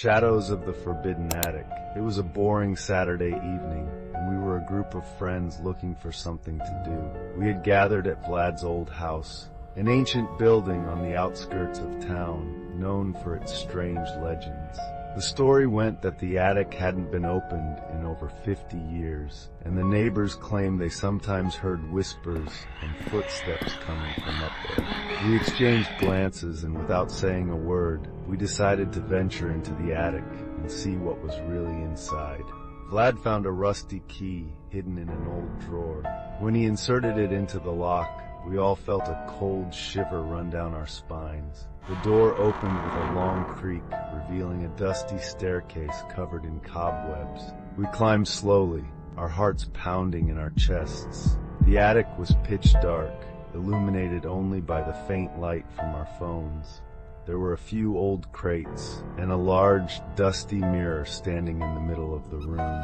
Shadows of the Forbidden Attic. It was a boring Saturday evening, and we were a group of friends looking for something to do. We had gathered at Vlad's old house, an ancient building on the outskirts of town, known for its strange legends. The story went that the attic hadn't been opened in over 50 years, and the neighbors claimed they sometimes heard whispers and footsteps coming from up there. We exchanged glances, and without saying a word, we decided to venture into the attic and see what was really inside. Vlad found a rusty key hidden in an old drawer. When he inserted it into the lock, we all felt a cold shiver run down our spines. The door opened with a long creak, revealing a dusty staircase covered in cobwebs. We climbed slowly, our hearts pounding in our chests. The attic was pitch dark, illuminated only by the faint light from our phones. There were a few old crates, and a large, dusty mirror standing in the middle of the room.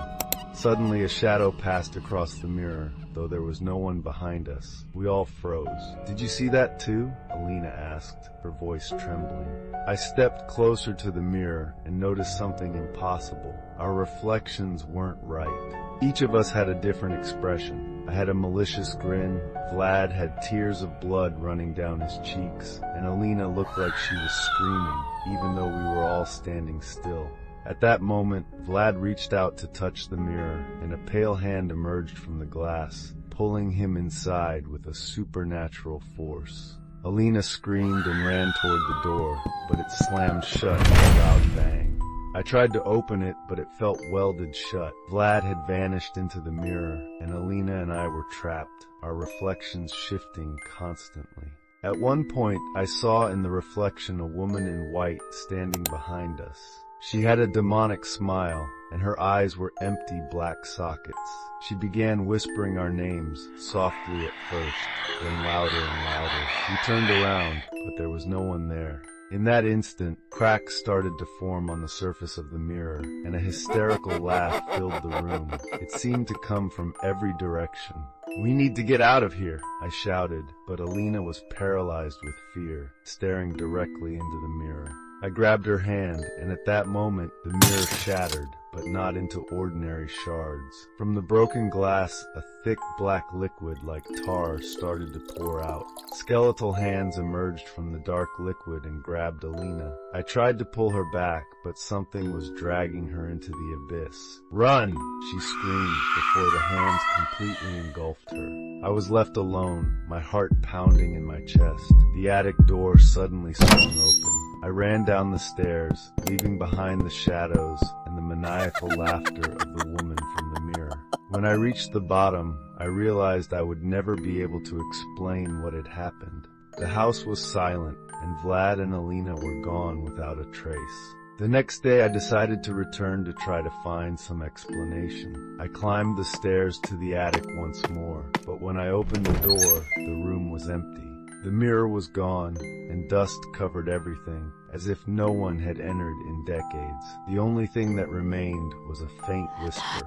Suddenly a shadow passed across the mirror, though there was no one behind us. We all froze. "Did you see that too?" Alina asked, her voice trembling. I stepped closer to the mirror and noticed something impossible. Our reflections weren't right. Each of us had a different expression. I had a malicious grin, Vlad had tears of blood running down his cheeks, and Alina looked like she was screaming, even though we were all standing still. At that moment, Vlad reached out to touch the mirror, and a pale hand emerged from the glass, pulling him inside with a supernatural force. Alina screamed and ran toward the door, but it slammed shut with a loud bang. I tried to open it, but it felt welded shut. Vlad had vanished into the mirror, and Alina and I were trapped, our reflections shifting constantly. At one point, I saw in the reflection a woman in white standing behind us. She had a demonic smile, and her eyes were empty black sockets. She began whispering our names, softly at first, then louder and louder. We turned around, but there was no one there. In that instant, cracks started to form on the surface of the mirror, and a hysterical laugh filled the room. It seemed to come from every direction. "We need to get out of here," I shouted, but Alina was paralyzed with fear, staring directly into the mirror. I grabbed her hand, and at that moment, the mirror shattered, but not into ordinary shards. From the broken glass, a thick black liquid like tar started to pour out. Skeletal hands emerged from the dark liquid and grabbed Alina. I tried to pull her back, but something was dragging her into the abyss. "Run!" she screamed before the hands completely engulfed her. I was left alone, my heart pounding in my chest. The attic door suddenly swung open. I ran down the stairs, leaving behind the shadows and the maniacal laughter of the woman from the mirror. When I reached the bottom, I realized I would never be able to explain what had happened. The house was silent, and Vlad and Alina were gone without a trace. The next day I decided to return to try to find some explanation. I climbed the stairs to the attic once more, but when I opened the door, the room was empty. The mirror was gone, and dust covered everything, as if no one had entered in decades. The only thing that remained was a faint whisper.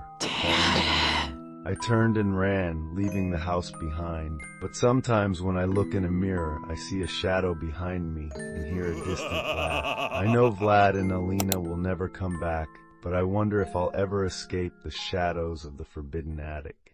I turned and ran, leaving the house behind. But sometimes when I look in a mirror, I see a shadow behind me and hear a distant laugh. I know Vlad and Alina will never come back, but I wonder if I'll ever escape the shadows of the Forbidden Attic.